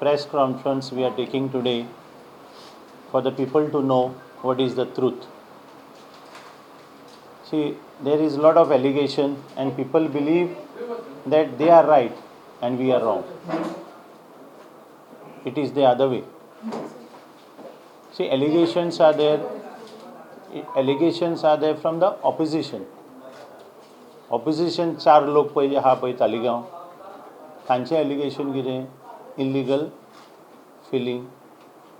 press conference we are taking today for the people to know what is the truth. See, there is a lot of allegation and people believe that they are right and we are wrong. It is the other way. See, allegations are there from the opposition. Opposition 4 लोक पहिले हा पळय तालिगांव तांचे allegation कितें illegal filling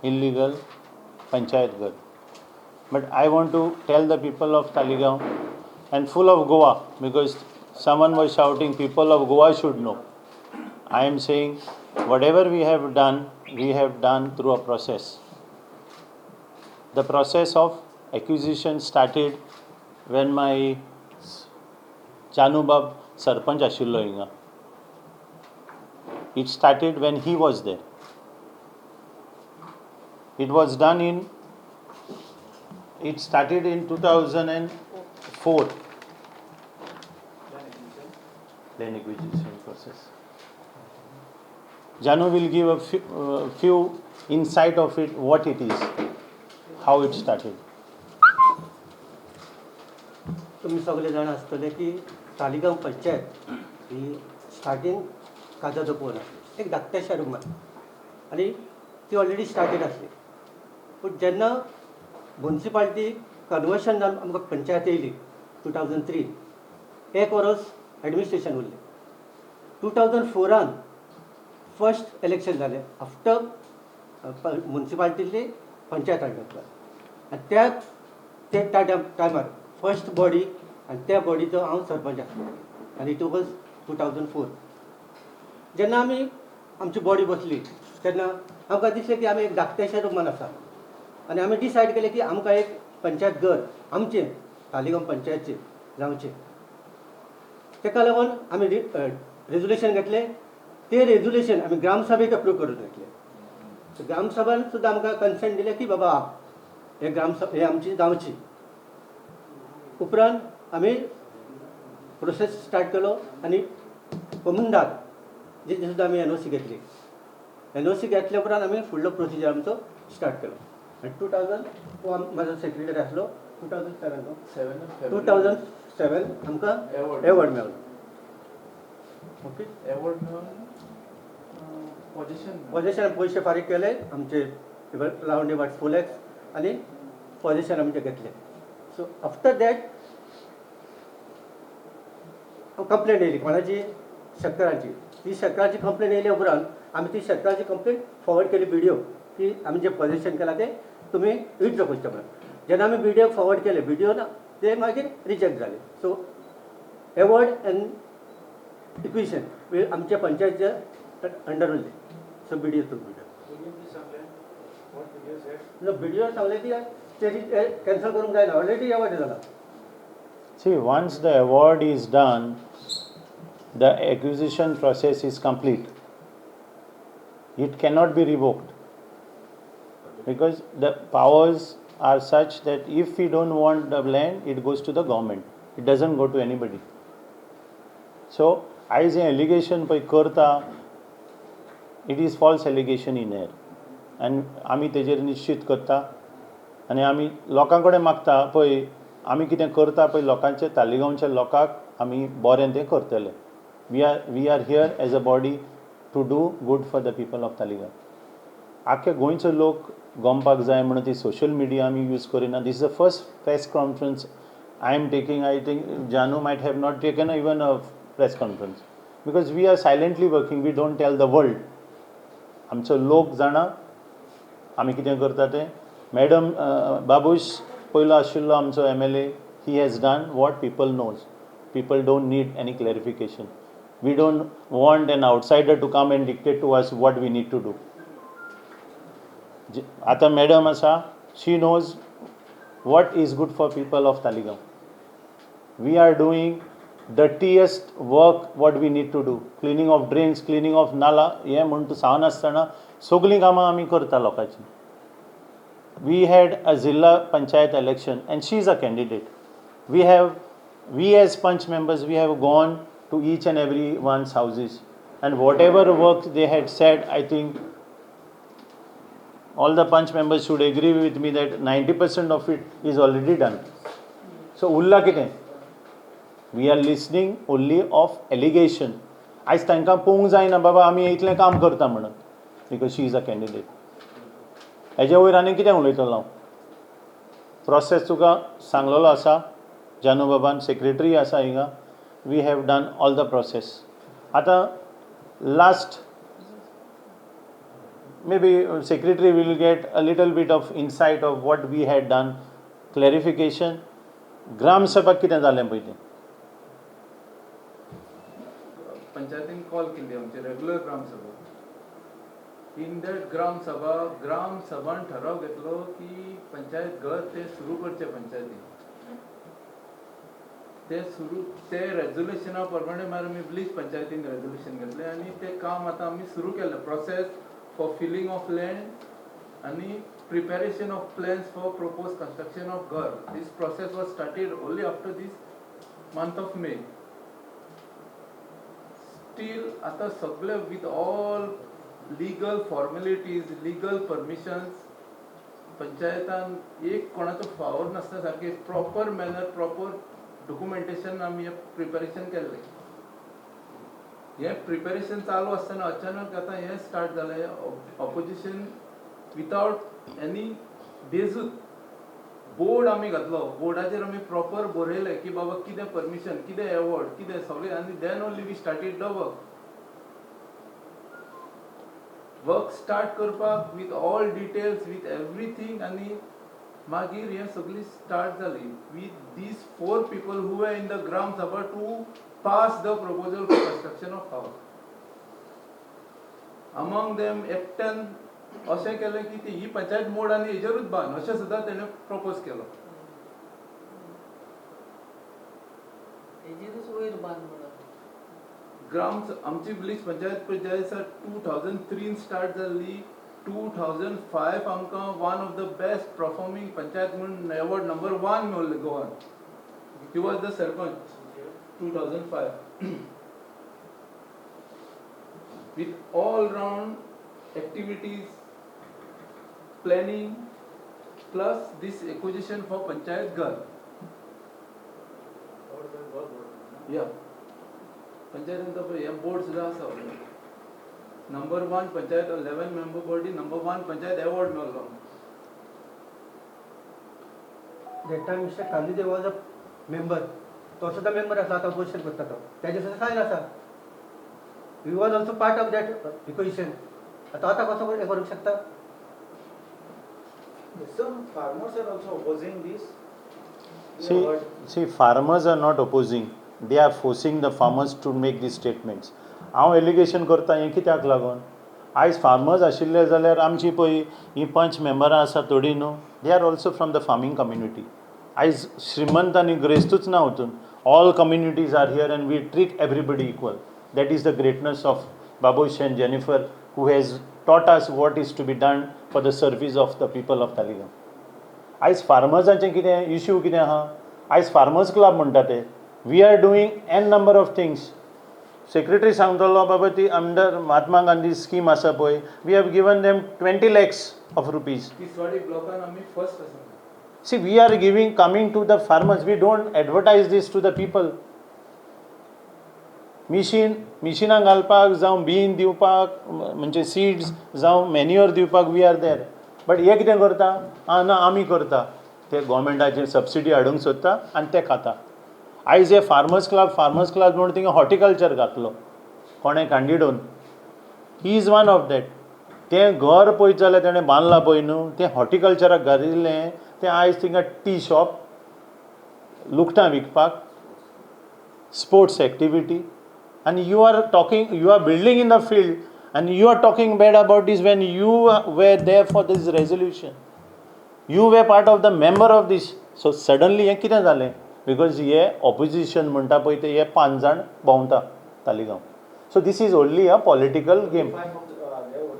illegal panchayat घर. But I want to tell the people of Taligaon and full of Goa, because someone was shouting people of Goa should know. I am saying whatever we have done through a process. The process of acquisition started when my Janubab Sarpanch Ashillo Inga. It started when he was there. It started in 2004. Land acquisition process. Janu will give a few insight of it, what it is, how it started. तुम्ही सगळे जाण आसतले की तालिगांव पंचायत ही starting काजाचो पोवन आसली एक धाकट्याशा रुमान आनी ती ऑलरेडी स्टार्टेड आसली. पूण जेन्ना म्युनिसिपालिटी कन्वर्शन जावन आमकां पंचायत येयली 2003 एक वर्स एडमिनिस्ट्रेशन उरलें. 2004 फर्स्ट इलेक्शन जालें आफ्टर म्युनिसिपालिटींतली पंचायत हाडून आनी त्या टायमार फर्स्ट बॉडी आनी त्या बॉडीचो हांव सरपंच आसलो आनी इट वॉज 2004. जेन्ना आमी आमची बॉडी बसली तेन्ना आमकां दिसलें की आमी एक धाकट्याशा रुमान आसा आनी आमी डिसायड केलें की आमकां एक पंचायत घर आमचें तालिगांव पंचायतचें जावचें. तेका लागून आमी रेजोल्युशन घेतलें. तें रेजोल्युशन आमी ग्रामसभेक अप्रूव करून घेतलें. ग्रामसभान सुद्दां आमकां कन्सेंट दिलें की बाबा हे आमची जावची. उपरांत आमी प्रोसेस स्टार्ट केलो आनी कोमुंदार जे सुद्दां आमी NOC घेतली. NOC घेतल्या उपरांत आमी फुडलो प्रोसिजर आमचो स्टार्ट केलो आनी 2000 म्हाजो सेक्रेटरी आसलो 2007 आमकां एवॉर्ड मेळ्ळो. ओके एवॉर्ड मेळून पोजिशन पयशे फारीक केले आमचे रावंड अबाउट 4 lakhs आनी पोजिशन आमचे घेतले. सो आफ्टर दॅट कंप्लेंट येयली कोणाची शेतकारांची. ती शेतकाराची कंप्लेंट येयल्या उपरांत आमी ती शेतकाराची कंप्लेंट फॉरवर्ड केली BDO की आमी जे पोजिशन केलां तें तुमी विथड्रॉ करचें म्हणून. जेन्ना आमी BDO फॉरवर्ड केले BDO ते मागीर रिजेक्ट जाले. सो एवॉर्ड एंड इक्विशन आमच्या पंचायतीच्या अंडर उरले. सो BDO टूक BDO सांगलें की कॅन्सल करूंक जायना ऑलरेडी एवॉर्ड जाला. See, once the award is done, the acquisition process is complete. It cannot be revoked because the powers are such that if we don't want the land, it goes to the government. It doesn't go to anybody. So, as an allegation by करता, it is false allegation in air. And आमी तेजेर निश्चित करता आनी आमी लोकां कडेन मागता पळय आमी कितें करता पळय लोकांचे तालिगांवच्या लोकांक आमी बरें तें करतले. We are here as a body to do good for the people of Taligaon. आख्खे गोंयचो लोक गमपाक जाय म्हणून ती सोशल मिडिया आमी यूज करिना. This is the first press conference I am taking. I think Janu might have not taken even a press conference because we are silently working. We don't tell the world. आमचो लोक जाणा आमी कितें करता तें. Madam Babush पयलो आशिल्लो आमचो MLA. He has done what people knows. People don't need any clarification. We don't want an outsider to come and dictate to us what we need to do. आतां मॅडम आसा she knows what is good for people of Taligaon. We are doing dirtiest work what we need to do. Cleaning of drains, cleaning of nala हे म्हणून तूं सांगनासतना सगळीं कामां आमी करता लोकांची. We had a Zilla Panchayat election and she is a candidate. We as Panch members, we have gone to each and every one's houses and whatever work they had said, I think all the punch members should agree with me that 90% of it is already done. So Urla कितें? We are listening only of allegation. आयज तांकां पळोवंक जायना बाबा आमी इतलें काम करता म्हणून, because she is a candidate. हेजे वयर आनी कितें उलयतलो हांव? प्रोसेस तुका सांगलेलो आसा, जानू बाबान सेक्रेटरी आसा हिंगा. We have done all the process. आतां last maybe secretary will get a little bit of insight of what we had done, clarification. ग्राम सभाक कितें जालें पयलीं? पंचायतीन कॉल केल्ली आमची रेग्युलर ग्राम सभा. इन दॅट ग्राम सभान ठराव घेतलो की पंचायत घर ते सुरू करचे पंचायतीन. ते रेजोल्युशना प्रमाणे मागीर आमी ब्लीच पंचायतीन रेजोल्युशन घेतलें आनी तें काम आतां आमी सुरू केलें. Process for filling of land and preparation of plans for proposed construction of Ghar. This process was started only after this month of May. Still, आता सगळे with all legal formalities, legal permissions, पंचायतान एक कोणाचो फावर नासता सारके proper manner, proper documentation आमी preparation केल्लें. हे preparation चालू आसतना अचानक आतां हें स्टार्ट जालें. ऑपोजिशन विथआउट एनी बेजूत बोर्ड आमी घातलो. बोर्डाचेर आमी प्रॉपर बरयलें की बाबा कितें परमिशन, कितें एवॉर्ड, कितें सगळें, आनी then only we started the work start करपाक with all details, with everything. आनी मागीर हें सगळी स्टार्ट जाली with these 4 people who were in the gram sabha to pass the proposal for construction of house. Among them एकट्यान अशें केलें की ती ही पंचायत मोड आनी हेजेरूच बांद अशें सुद्दां तेणें प्रपोज केलो. ग्राम आमची ब्लीच पंचायत पळय ज्या दिसा 2003 स्टार्ट जाल्ली, 2005 आमकां one of the best performing panchayat म्हणून एवॉर्ड नंबर 1 मेळ्ळो गोवान. He was the sarpanch 2005 with all round activities, planning plus this acquisition for panchayat Ghar. Yeah, panchayat anta पर ये board सुद्धा आसा. number 1 panchayat 11 member body, number 1 panchayat award मेळ्ळो. That time Mr. Khalide was a member. तो सुद्धा member आसा, आता opposition करता तो. त्याचे सुद्धा सायन आसा. We was also part of that equation. आता कसं करूंक शकता? Some farmers are also opposing this. See, farmers are not opposing. They are forcing the farmers to make these statements. हांव एलिगेशन करता हें कित्याक लागून? आयज फार्मर्स आशिल्ले जाल्यार आमची पळय ही पंच मेंबरां आसा थोडी न्हू, they are also from the farming community. आयज श्रीमंत आनी ग्रेस्तूच ना वचून. All communities are here and we treat everybody equal. That is the greatness of Babush and Jennifer, who has taught us what is to be done for the service of the people of Talegaon. आयज फार्मर्सांचें कितें issue कितें आहा? आयज farmers club म्हणटा ते. We are doing an number of things. Secretary सांगतलो बाबा ती अंडर महात्मा गांधी स्कीम आसा पळय, we have given them 20 lakhs of rupees. Tiswadi ब्लॉकान आमी फर्स्ट आसा. See, we are coming to the farmers. We don't advertise this to the people. मिशिनां घालपाक जावं बीन दिवपाक म्हणजे सीड्स जावं मॅन्युअर दिवपाक वी आर देर. बट हे कितें करता? ना आमी करता. ते गव्हर्मेंटाचेर सबसिडी हाडूंक सोदता आनी ते खाता. आयज हे फार्मर्स क्लब म्हणून थिंगा हॉर्टिकल्चर घातलो कोणें कांडिडोन. He is one of that. तें घर पळयत जाल्यार तेणें बांदलां पळय न्हू, तें हॉर्टिकल्चराक घातिल्लें. तें आयज थिंगा टी शॉप, लुकटां विकपाक, स्पोर्ट्स एक्टिविटी, आनी you are building in the field and you are talking bad about this when you were there for this resolution. You were part of the member of this. So suddenly हें कितें जालें? Because hey opposition म्हणटा पळय ते हे 5 जाण भोंवता Taleigao. So this is only a political game.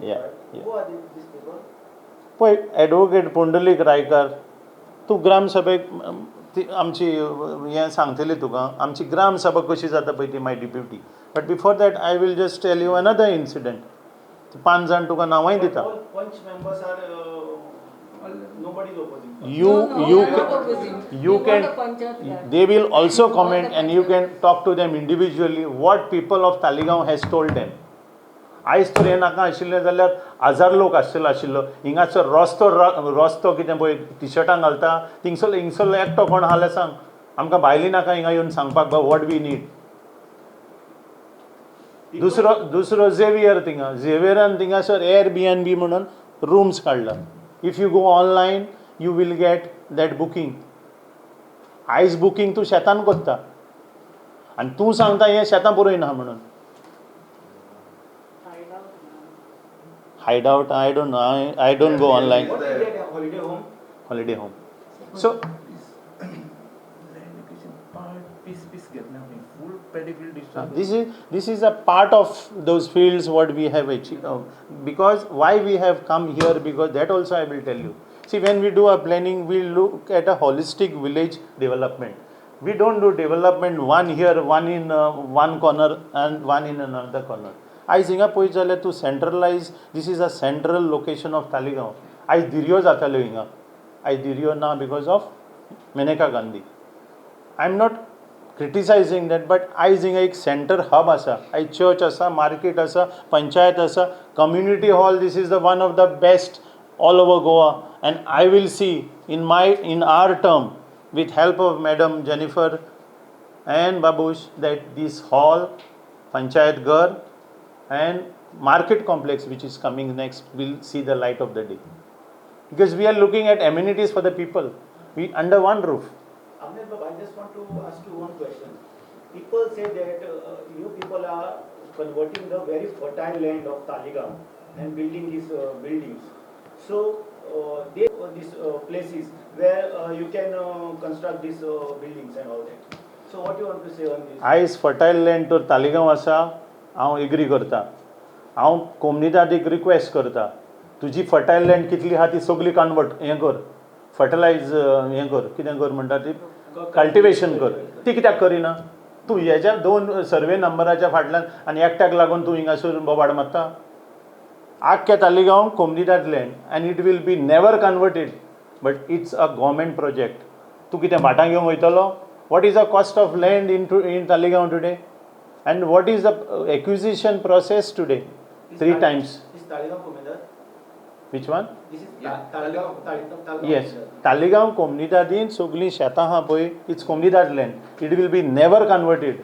Yeah. Who are these people? पळय advocate Pundalik Raikar, तूं ग्राम सभेक आमची हें सांगतली तुका आमची ग्राम सभा कशी जाता पळय ती my deputy. But before that I will just tell you another incident. 5 जाण तुका नांवांय दिता. All punch members are, nobody is opposing. You You can they will also comment and you can talk to them individually what people of Taligaon has told them. आयज तर हें नाका आशिल्लें जाल्यार 1000 लोक आशिल्लो हिंगाचो रस्तो कितें पळय टी शर्टां घालता हिंगसरलो एकटो कोण आहा जाल्यार सांग आमकां भायली नाका हिंगा येवन सांगपाक वॉट वी नीड. दुसरो झेवियरान थिंगासर Airbnb म्हणून रूम्स काडला. If you go online you will get that booking. आयज बुकींग तूं शेतान कोत्ता आनी तूं सांगता हें शेतां पुरोय ना म्हणून. Hideout, I don't know. I don't go online. What is that, a holiday home? Holiday home. So land acquisition part piece घेतले आमी full pedigree distribution. this is a part of those fields what we have achieved. Because why we have come here, because that also I will tell you. See, when we do a planning, we look at a holistic village development. We don't do development one here, one in one corner and one in another corner. आयज हिंगा पळयत जाल्यार तूं centralise this is a central location of Taleigao. आयज दिरयो जाताल्यो हिंगा. आयज दिरयो ना because of Maneka Gandhi. I am not criticising that but आयज हिंगा एक सेंटर हब आसा. आयज चर्च आसा, मार्केट आसा, पंचायत आसा, community hall. This is the one of the best all over Goa and I will see in our term with help of Madam Jennifer and Babush that this hall, Panchayat Ghar and market complex which is coming next will see the light of the day, because we are looking at amenities for the people under one roof. Amnet Baba, I just want to ask you one question. People say that you people are converting the very fertile land of Taligaon and building these buildings. So these places where you can construct these buildings and all that. So what you want to say on this? आयज फर्टायल land तर तालिगांव आसा. हांव agree करता. हांव कोमनिदादीक request करता तुजी फर्टायल land कितली आहा ती सगळी कन्वर्ट हें कर, फर्टिलायज हें कर, कितें कर म्हणटा ती कल्टिवेशन कर. ती कित्याक करिना? तूं हेज्या 2 सर्वे नंबराच्या फाटल्यान आनी एकट्याक लागून तूं हिंगासर बोबाड मारता. आख्या तालिगांव कोमनिदाद land and it will be never converted but it's a government project. तूं कितें भाटां घेवंक वयतलो? What is the cost of land in Taleigao today? And what is the acquisition process today? 3 times. Is Taligaon Komnidad? Which one? This is Taligaon. Yes. Taligaon Komnidadin sogli शेतां आहा पळय it's कोमनिदाद land. It will be never converted.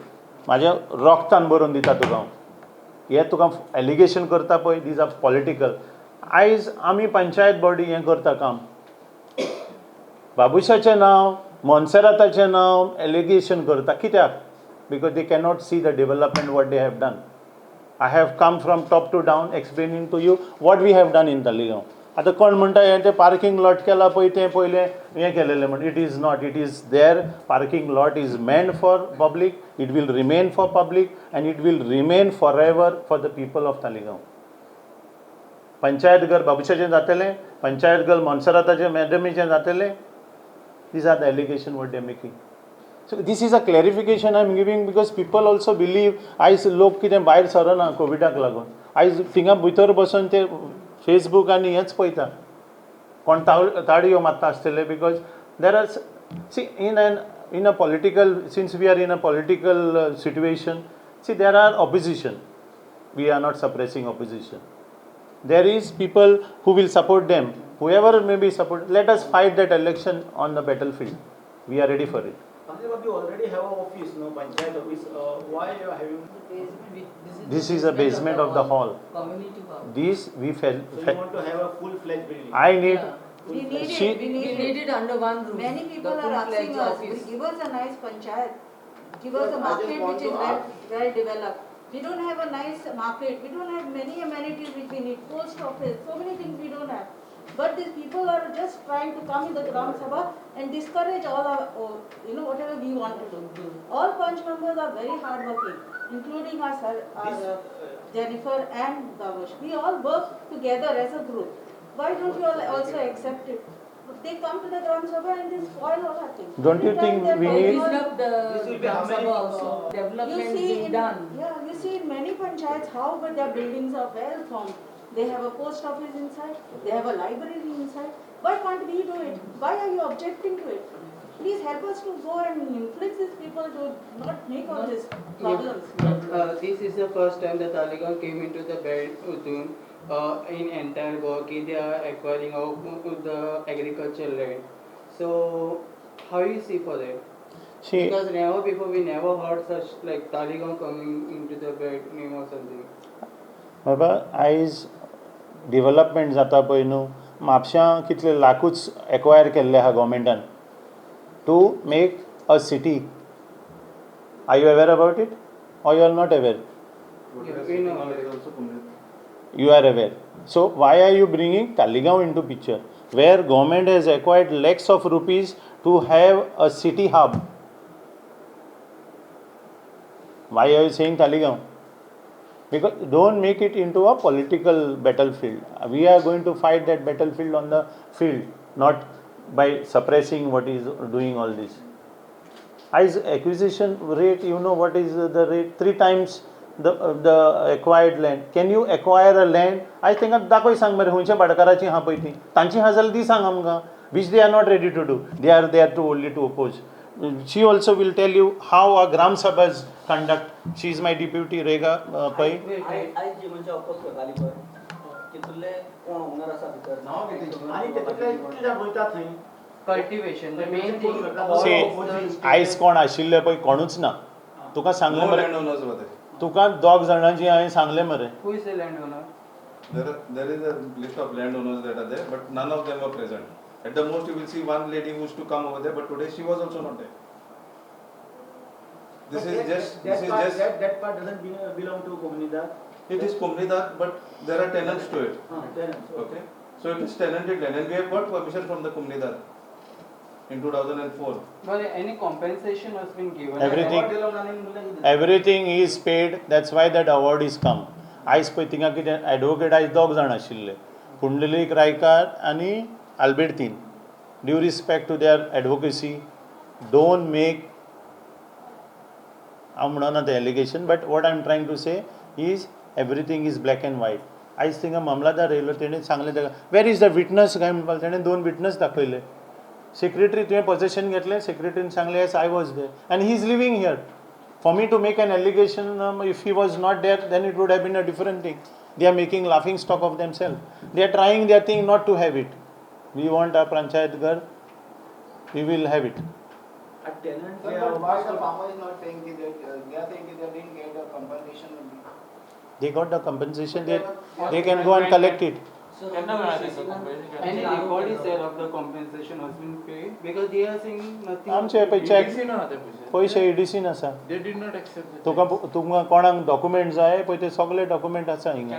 म्हाज्या रोगतान बरोवन दिता तुका हांव. हें तुका एलिगेशन करता पळय दीज आर पॉलिटिकल. आयज आमी पंचायत बॉडी हें करता काम. बाबुशाचें नांव, मोन्सेराताचें नांव एलिगेशन करता. कित्याक? Because they cannot see the development what they have done. I have come from top to down explaining to you what we have done in Taligaon. आतां कोण म्हणटा हें तें पार्किंग लॉट केला पळय तें पयलें हें केलेलें म्हण. It is not. It is there. Parking lot is meant for public. It will remain for public and it will remain for ever for the people of Taligaon. Panchayat घर बाबुशाचें जातलें. पंचायत घर मोन्सेराताचें मॅडमीचें जातलें. These are the allegation what they are making. So this is a clarification I am giving because people also believe आयज लोक कितें भायर सरना कोविडाक लागून. आयज थिंगा भितर बसून ते फेसबूक आनी हेंच पळयता कोण ताळयो मारता आसतले. Because there are see in a political, since we are in a political situation, see there are opposition. We are not suppressing opposition. There is people who will support them. Whoever may be support. Let us fight that election on the battlefield. We are ready for it. We already have an office, no panchayat office. Why are you having? This is a basement of the hall. Community hall. This we So you want to have a full-fledged building? I need. Yeah. We need She- it, we We need need it. it under one roof. Many people The are asking full-fledged us, office. give us a nice panchayat, give us But a I just market want which to is ask- well developed. We don't have a nice market, we don't have many amenities which we need, post office, so many things we don't have. But these people are just trying to come in the Gram Sabha and discourage all our, whatever we want to do. All punch members are very hardworking, including our Jennifer and Babush. We all work together as a group. Why don't you all also accept it? They come to the Gram Sabha and they spoil all our things. Don't you Every time think they're we talking need- Disrupt the This will be how Gram many, Sabha also. You Development see being done. you see in many panchayats how their buildings are well formed. they have a post office inside, they have a library inside. Why can't we do it? Why are you objecting to it? Please help us to go and influence these people to not make all these problems. This is the first time that Taliban came into the Beltune in entire work. They are acquiring of the agricultural land. So, how you see for that? See, Because never before we never heard such like Taliban coming into the Beltune or something. बाबा आयज development जाता पळय न्हू म्हापशां कितले लाखूच acquire केल्ले आहा गव्हर्मेंटान to make a city. Are you aware about it or you are not aware? We know. You are aware. So why are you bringing Talegaon into picture, where government has acquired lakhs of rupees to have a city hub? Why are you saying Talegaon? Because don't make it into a political battlefield. We are going to fight that battlefield on the field, not by suppressing what is doing all this. As acquisition rate, you know what is the rate? 3 times the acquired land. Can you acquire a land? I think दाखोय सांग मरे हुंयच्या भाटकाराची हा पळय ती तांची हा जाल्यार दी सांग आमकां, which they are not ready to do. They are there to only to oppose. She also will tell you how a Gram Sabhas conduct. She is my deputy Rega Pai. आयज जी म्हणजे अपोज करताली पळय तितुरले कोण owner आसा भितर आणि ते तितले कित्याक वयता थंय? Cultivation, the main thing. See, आयज कोण आशिल्ले पळय कोणूच ना. तुका सांगले मरे तुका 2 जाणांची हांवें सांगले मरे. Who is the landowner? There is a list of landowners that are there, but none of them were present. At the most, you will see one lady who used to come over there, but today she was also not there. This is just. That part doesn't belong to Comunidad. It is Comunidad, but there are tenants to it. Tenants. Okay, so it is tenanted land, and we have got permission from the Comunidad in 2004. But any compensation has been given. Everything is paid. That's why that award is come. आयज पळय थिंगा कितें advocate आयज 2 जाण आशिल्ले, पुंडलीक रायकार आनी Albertine. Due respect to their advocacy, don't make हांव म्हणना तें allegation, but what I am trying to say is everything is black and white. आयज थिंगा मामलादार येयलो, तेणें सांगलें ताका वेर इज द विटनस काय म्हणपाक, तेणें 2 विटनस दाखयले. सेक्रेटरी तुवें पोजेशन घेतलें, सेक्रेटरीन सांगलें yes I was there and he is living here. For me to make an allegation, if he was not there, then it would have been a different thing. They are making laughing stock of themselves. They are trying their thing not to have it. We want our Panchayat Ghar, we will have it. A tenant Sir, but why the farmer is not saying that they are saying that they didn't get a compensation only? They got the compensation, they can go and collect it. Any record is there of the compensation has been paid? Because they are saying nothing. आमचे पळय check EDC ना ते पयशे. पयशे EDCन आसा. They did not accept the तुका तुमकां कोणाक डॉक्युमेंट जाय पळय ते सगळे डॉक्युमेंट आसा हिंगा.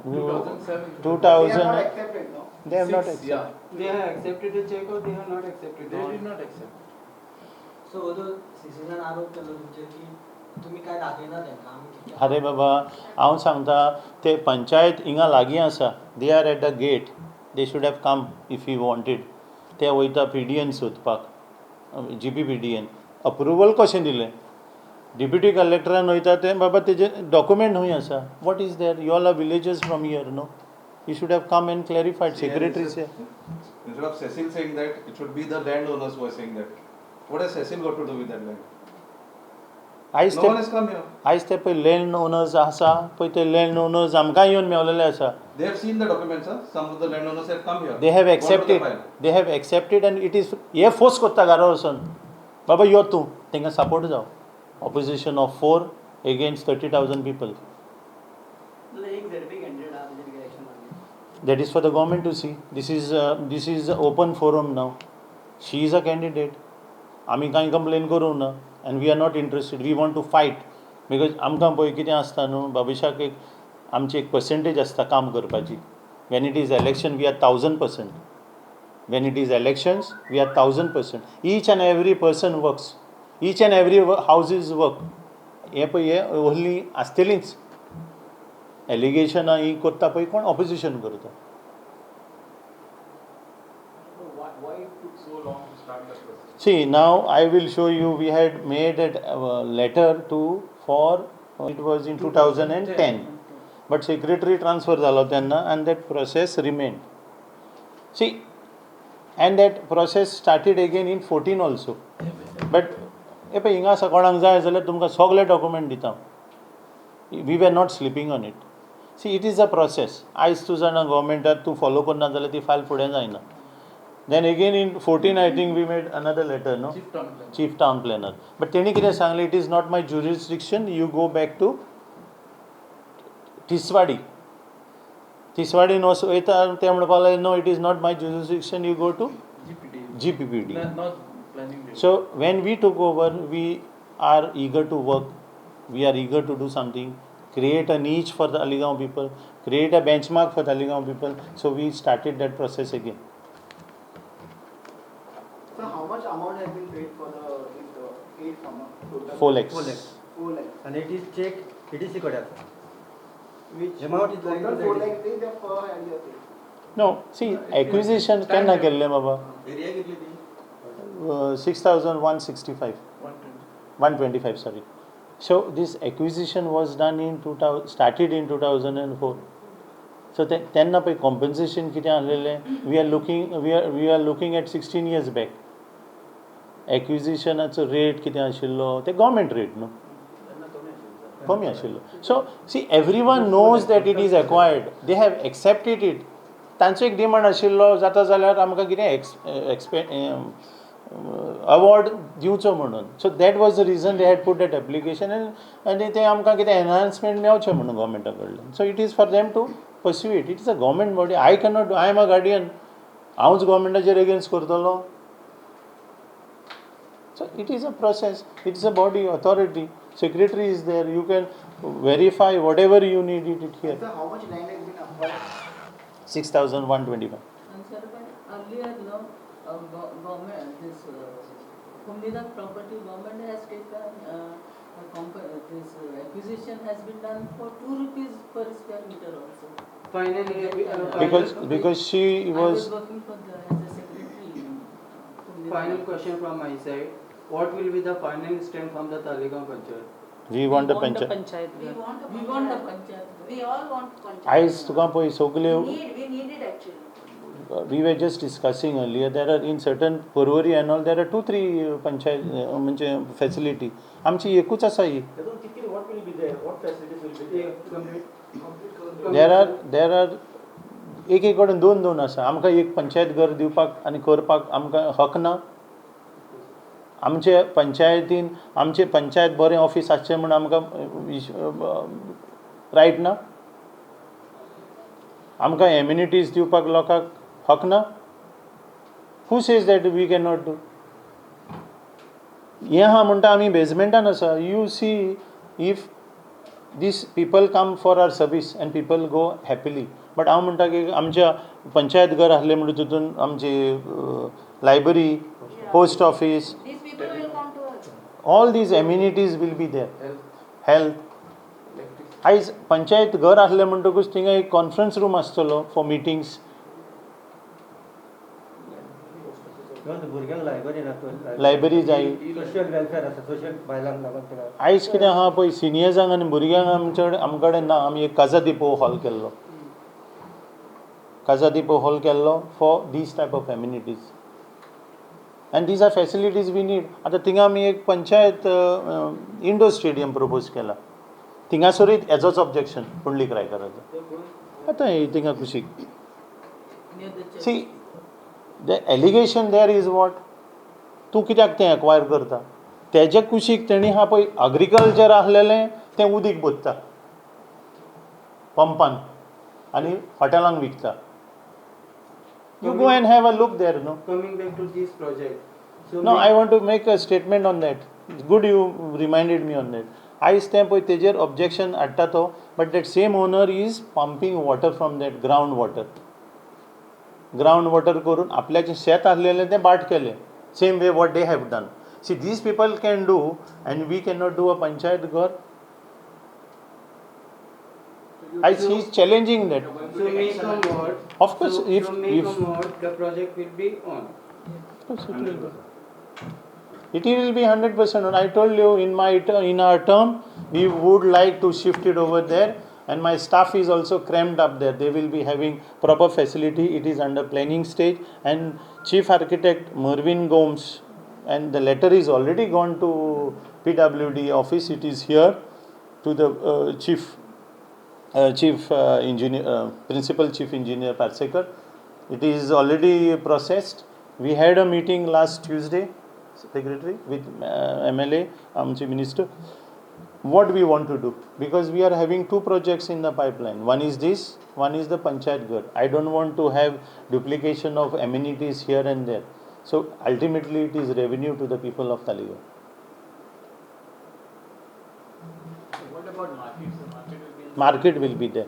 2007. 2000 They are not accepted, no? they have not accepted. Yeah, They have accepted the check or they have not accepted? they did not accept. सो हो जो सीसीजान आरोप केलो तुमचेर की तुम्ही काय दाखयना तेंका आमी कितें अरे बाबा हांव सांगता ते पंचायत हिंगा लागीं आसा. They are at the gate. They should have come if you wanted. ते वयता PDN सोदपाक, GPPDN. अप्रुवल कशें दिलें? डिप्युटी कलेक्टरान वयता ते बाबा तेजे डॉक्युमेंट खंय आसा? What is there? You all are villagers from here, no? You should have come and clarified. Secretary say Instead of Cecil saying that, it should be the landowners who are saying that. What has Cecil got to do with that land? आयज No ते one has come here. आयज ते पळय land owners आसा पळय ते land owners आमकां येवन मेवलेले आसा. They have seen the documents, sir. Some of the landowners have come here. They have Gone to the accepted. file. They have accepted and it is हे फोर्स करता घरा वचून बाबा यो तूं तांकां सपोर्ट जाव. Opposition of 4 against 30,000 people. एक झडपी कॅन्डिडेट आहा तेजेर कितें एक्शन मारली? That is for the government to see. This is open forum now. She is a candidate. आमी कांय कंप्लेन करूं ना and we are not interested. We want to fight because आमकां पळय कितें आसता न्हू भविश्याक एक आमची एक पर्सेंटेज आसता काम करपाची. When it is election we are 1000%. When it is elections we are 1000%. Each and every person works. Each and every houses work. हे पळय हे ओन्ली आसतलींच एलिगेशनां ही करता पळय कोण ऑपोजिशन करता. Why it took so long to start the process? See, now I will show you. We had made a letter to for it was in 2010. but secretary transfer जालो तेन्ना and that process remained. See, and that process started again in 14 also. But हे पळय हिंगा कोणाक जाय जाल्यार तुमकां सगळे document दिता. We were not sleeping on it. See, it is a process. आयज तूं जाणा गव्हर्मेंटाक तूं फॉलो करना जाल्यार ती फायल फुडें जायना. Then again in 14 I think we made another letter, no? Chief Town Planner. But तेणी कितें सांगलें, it is not my jurisdiction, you go back to Tiswadi. Tiswadi knows वयता ते म्हणपाक लागले, no, it is not my jurisdiction, you go to GPPD. Not planning. So when we took over, we are eager to work, we are eager to do something, create a niche for the Aligaon people, create a benchmark for the Aligaon people. So we started that process again. So how much amount has been paid for the aid from total? 4 lakhs. 4 lakhs. 4 lakhs. And it is check EDC कडे आसा. Which Amount is lying total to the 4 EDC. lakhs is the per hand you are paying. No, see, acquisition केन्ना केल्लें बाबा? Area कितली ती? 6,165. 125, sorry. So this acquisition was done in 2000, started in 2004. So तेन्ना पळय compensation कितें आसलेलें, we are looking at 16 years back. Acquisitionाचो rate कितें आशिल्लो, ते government rate न्हू. कमी आशिल्लो. So see, everyone knows that it is acquired. They have accepted it. तांचो एक डिमांड आशिल्लो, जाता जाल्यार आमकां कितें अवॉर्ड दिवचो म्हणून. So that was the reason they had put that application आनी ते आमकां कितें एनहान्समेंट मेळचें म्हणून गव्हर्मेंटा कडल्यान. So it is for them to pursue it. It is a government body. I cannot do. I am a guardian. हांवूच गव्हर्मेंटाचेर एगेन्स्ट करतलो. So it is a process. It is a body, authority. Secretary is there. You can verify whatever you need it here. So how much land has been acquired? 6,125. And sir, but earlier, no, government, this Kumnidak property, government has taken, this acquisition has been done for 2 rupees per square meter also. Finally, Because she I was. was working for the, as a secretary in Kumnidak. final question from my side. What will be the final stand from the Talegaon Panchayat? We want the the panchayat. panchayat. We want a We want the panchayat. panchayat. We all want panchayat. आयज तुका पळय सगल्यो We need it actually. we were just discussing earlier, there are in certain Porvoरी and all, there are 2-3 panchayat म्हणजे facility. आमची एकूच आसा ही. What will be there? What facilities will be there? There are एक कडेन 2 आसा. आमकां एक पंचायत घर दिवपाक आनी करपाक आमकां हक ना. आमचे पंचायतीन आमचे पंचायत बरें ऑफिस आसचें म्हूण आमकां रायट ना. आमकां एम्युनिटीज दिवपाक लोकांक हक ना. Who says that we can not do. हें आहा म्हणटा आमी बेजमेंटान आसा. You see if this people come for our service and people go happily. But हांव म्हणटा की आमच्या पंचायत घर आसलें म्हणून तितून आमची library, post office, These people will come to us. all these amenities will be there. Health. आयज पंचायत घर आसलें म्हणटकूच थिंगा एक कॉन्फरन्स रूम आसतलो फॉर मिटिंग्स. भुरग्यांक लायब्ररी जाय. सोशल वेलफेअर आसा. सोशल बायलांक लागून थिंगा. आयज कितें आहा पळय सिनियर्सांक आनी भुरग्यांक आमचे कडेन ना. आमी एक काजा दिपो हॉल केल्लो. काजा दिपो हॉल केल्लो for this type of amenities. And these are facilities we need. आतां थिंगा आमी एक पंचायत इंडोर स्टेडियम प्रपोज केला. थिंगासरूय हेजोच ऑब्जेक्शन पुंडलीक रायकराचो. आतां थिंगा कुशीक. Near the church. See the allegation there is what. तूं कित्याक तें एक्वायर करता. तेजे कुशीक तेणी हा पळय एग्रीकल्चर आसलेलें तें उदीक बोत्ता पंपान आनी हॉटेलांक विकता. You go and have a look there, no? Coming back to this project. So No, I want to make a statement on that. It's good you reminded me on that. I stand पळय तेजेर objection हाडटा तो, but that same owner is pumping water from that ground water. Ground water करून आपल्याचें शेत आसलेलें तें बाट केलें. Same way what they have done. See, these people can do and we cannot do a panchayat घर. He is challenging that. So make a mod. Of course, so if make a mod, the project will be on. It will be 100%. I told you in our term we would like to shift it over there. And my staff is also crammed up there. They will be having proper facility. It is under planning stage. And Chief Architect Mervyn Gomes, and the letter is already gone to PWD office. It is here to the Principal Chief Engineer Parsekar. It is already processed. We had a meeting last Tuesday, Secretary, with MLA, Chief Minister. What we want to do, because we are having two projects in the pipeline. One is this, one is the Panchayat Ghar. I don't want to have duplication of amenities here and there. So ultimately it is revenue to the people of Taligarh. What about market? So market will be in Market will be there.